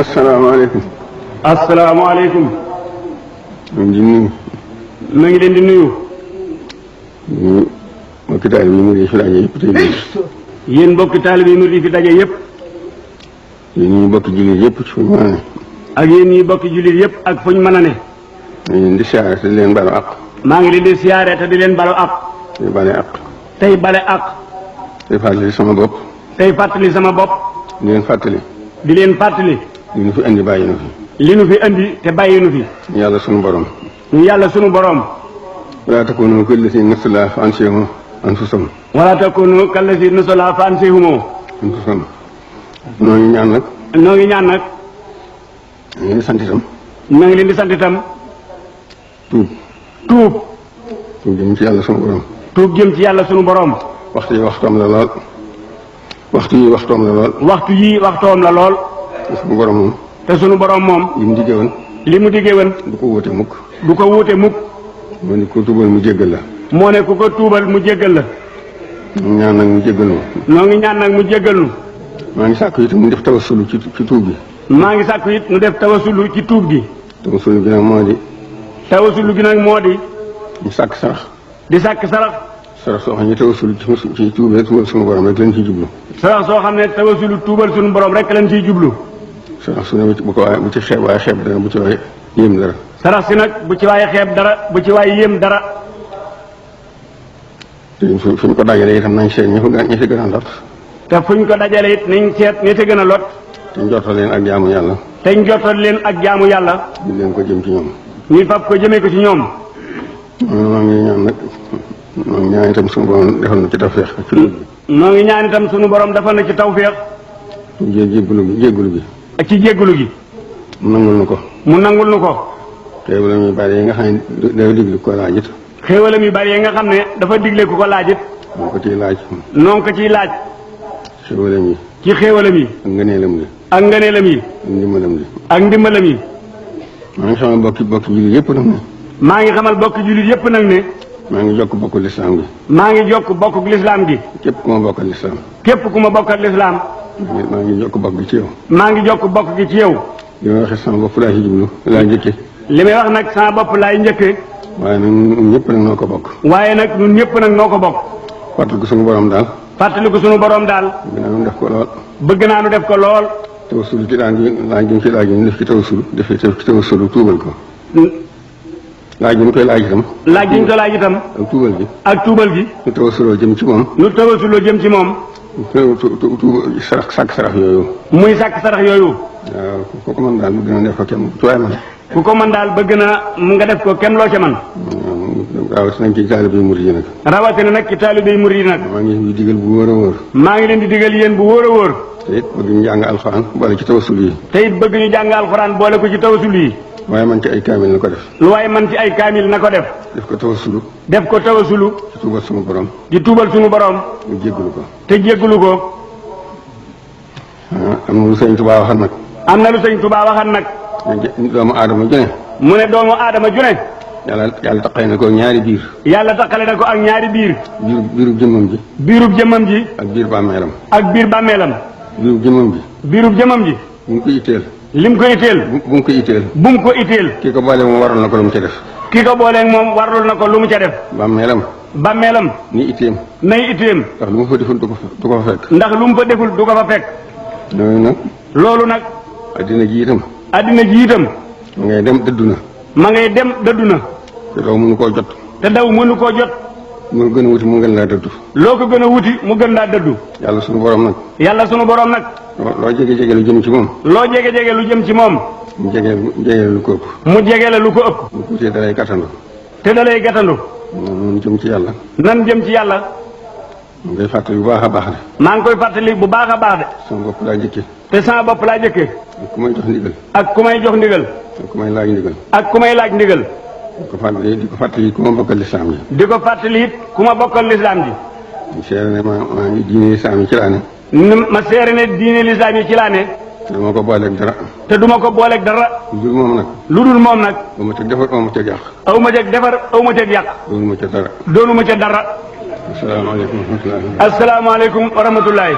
asalaamaaleykum. asalaamaaleykum. ñu ngi nuyu. ma ngi leen di nuyu. ñu mbokki taalibe yi mu ngi fi daje yëpp tey jii. yéen mbokki taalibe yi mu ngi fi daje yëpp. yéen ñi bokki jullit yëpp ci fuñ mën a ne. ak yéen ñi bokki jullit yëpp ak fuñ mën a ne. maa ngi leen di siyaare te di leen balu àq. maa ngi leen di siyaare te di leen balu àq. tey bale àq. tey bale àq. tey fàttali sama bopp. tey fàttali sama bopp. di leen fàttali. di leen fàttali. li nu fi andi bàyyi na fi. li nu fi andi te bàyyi nu fi. yàlla sunu borom. ñu yàlla sunu borom. wala takunu kallazina nasullah fa ansahum anfusahum. wala takunu kallazina nasullah fa ansahum anfusahum. noo ngi ñaan nag. noo ngi ñaan nag. maa ngi leen di sant itam. maa ngi leen di sant itam. tuub. tuub. tuub jëm ci yàlla sunu borom. tuub jëm ci yàlla sunu borom. waxtu yi waxtoom la lool. waxtu yi waxtoom la lool. waxtu yii waxtoom la lool. te sunu borom moom. te sunu borom moom. li mu diggee woon. li mu diggee woon. du ko wóote mukk. du ko wuute mukk. moo ne ko tuubal mu jéggal la. moo ne ku ko tuubal mu jéggal la. ñu ñaan nag mu jéggal ma. noo ngi ñaan nag mu jéggal nu. maa ngi sàkk itam mu def tawasulu ci tuub bi. maa ngi sàkku it nu def tawasulu ci tuub gi. tawasulu gi nag moo di. tawasulu gi nag moo di. ñu sàkk sarax. di sàkk sarax. sarax soo xam ne tawasulu ci tuubee tuubal sunu borom rek lañ ciy jublu. sarax soo xam ne tawasulu tuubal sunu borom rek lañ ciy jublu. sarax su ne bu ko waaye bu ci xeeb waaye xeeb dara bu ci waaye yéem dara. sarax si nag bu ci waaye xeeb dara bu ci waaye yéem dara. te fu ñu ko dajalee itam nañ seet ñi fi gën a lot. te fu ñu ko dajale it nañ seet ñi ci gën a lot. te njortal leen ak jaamu yàlla. te njortal leen ak jaamu yàlla. ñu leen ko jëm ci ñoom. ñu fab ko jëmee ko ci ñoom. maa ngi ñaan nag maa ngi ñaan itam sunu borom defal na ci tawfeex ci tuub bi. noo ngi ñaan itam sunu borom defal na ci tawfeex. jéggulu gi. ak ci jéggulu gi. mu nangul nu ko. mu nangul nu ko. xéewal mi bari yi nga xam ne dafa diglu ko laaj it. xéewalam yu bari yi nga xam ne dafa digle ku ko laaj it. moo ko ciy laaj. noo ngi ko ciy laaj. xéewalam yi. ci xéewalam yi. ak ngëneelam li. ak ngëneelam yi. ak ndimbalam li. ak ndimbalam yi. maa ngi xamal bokki jullit yëpp nag ne. maa ngi xamal bokki jullit yëpp nag ne. maa ngi jokk bokku lislaam gi. maa ngi jokk bokku lislaam gi. képp ku ma bokkal lislaam. képp ku ma bokkal lislaam. maa ngi jokk bokk gi ci yow. maa ngi jokk bokk gi ci yow. li may waxee sama bopp laa ci jublu laa njëkkee. li may wax nag sama bopp laay njëkkee. waaye nag ñun ñëpp nag noo ko bokk. waaye nag ñun ñëpp nag noo ko bokk. fàttali ko suñu borom daal. fàttali ko sunu borom daal. bëgg naa nu def ko lool. bëgg naa nu def ko lool. tawassul ci laaj gi ci laaj ñu def ci tawassul def ci tawassul tuubal ko. laaj gi ñu koy laaj itam. laaj gi ñu ko laaj itam. ak tuubal gi. ak tuubal gi. ñu tawassuloo jëm ci moom. nu tawasuloo jëm ci moom. sàkk sarax yooyu. muy sàkk sarax yooyu. waaw ku ko mën daal bëgg na def ko kenn ci waay man. ku ko mën daal bëgg na nga def ko kenn loo ca man. rawatina ci taalibe murid yi nag. rawatina nag ci taalibe yi murid yi nag. maa ngi digal bu wóor a wóor. maa ngi leen di digal yéen bu wóor a wóor. te it bëgg ñu jàng alxuraan boole ci tawassul yi. te it bëgg ñu jàng alxuraan boole ko ci tawasul yi. waaye man ci ay kaamil na ko def. lu waaye man ci ay kaamil na ko def. def ko tawassulu. def ko tawasulu. ci tuubal sunu borom. di tuubal sunu borom. ñu jéggalu ko. te jéggalu ko. am na lu sëñ Tuubaa waxan nag. am na lu sëñ Tuubaa waxan nag. doomu aadama ju ne. mu ne doomu aadama ju ne. yàlla taqale na ko ñaari biir. yàlla taqale na ko ak ñaari biir. biirub jëmmam ji. biirub jëmmam ji. ak biir bàmmeelam. ak biir bàmmeelam. biirub jëmmam ji. biirub jëmmam ji. bu mu ko itteel. lim ko itteel. bu mu ko itteel. bu mu ko itteel. kii ko boole moom waral na ko lu mu ca def. ki ko booleeg moom warlul na ko lu mu ca def. bàmmeelam. bàmmeelam. ni itteem. nay itteem. ndax lu mu fa deful du ko fa fekk. ndax lu mu fa deful du ko fa fekk. loolu nag. loolu nag. addina ji itam. addina ji itam. ma ngay dem dëddu na. ma ngay dem dëddu na. te daw mënu koo jot. te daw mënu koo jot. mu gën a wuti mu gën laa dëddu. loo ko gën a wuti mu gën laa dëddu. yàlla sunu borom nag. yàlla sunu borom nag. loo jege lu jëm ci moom. loo jege lu jëm ci moom. mu jege lu ko ëpp. mu jege la lu ko ëpp. mu tuutee dalay gàttandu. te dalay gàttandu. noonu jëm ci yàlla. nan jëm ci yàlla. mu ngay fàttali bu baax a baax de. maa ngi koy fàttali bu baax a baax de. sama bopp laa jëkkee. te sama bopp laa jëkkee. ak ku may jox ndigal. ak ku may jox ndigal. ak ku may laaj ndigal. ak ku may laaj ndigal. di ko fàttali ku ma bokkal lislaam ji. di ko fàttali it ku ma bokkal lislaam ji. mu seere ne maa ngi diine lislaam yi ci laa ne. ma seere ne diine lislaam yi ci laa ne. te duma ko booleeg dara. te duma ko booleeg dara. lu dul moom nag. lu dul moom nag. aw ma ca defar aw ma ca yàq. aw ma ca defar aw ma ca yàq. doonu ma ca dara. doonu ma ca dara. asalaamaaleykum wa rahmatulah. asalaamaaleykum wa rahmatulah.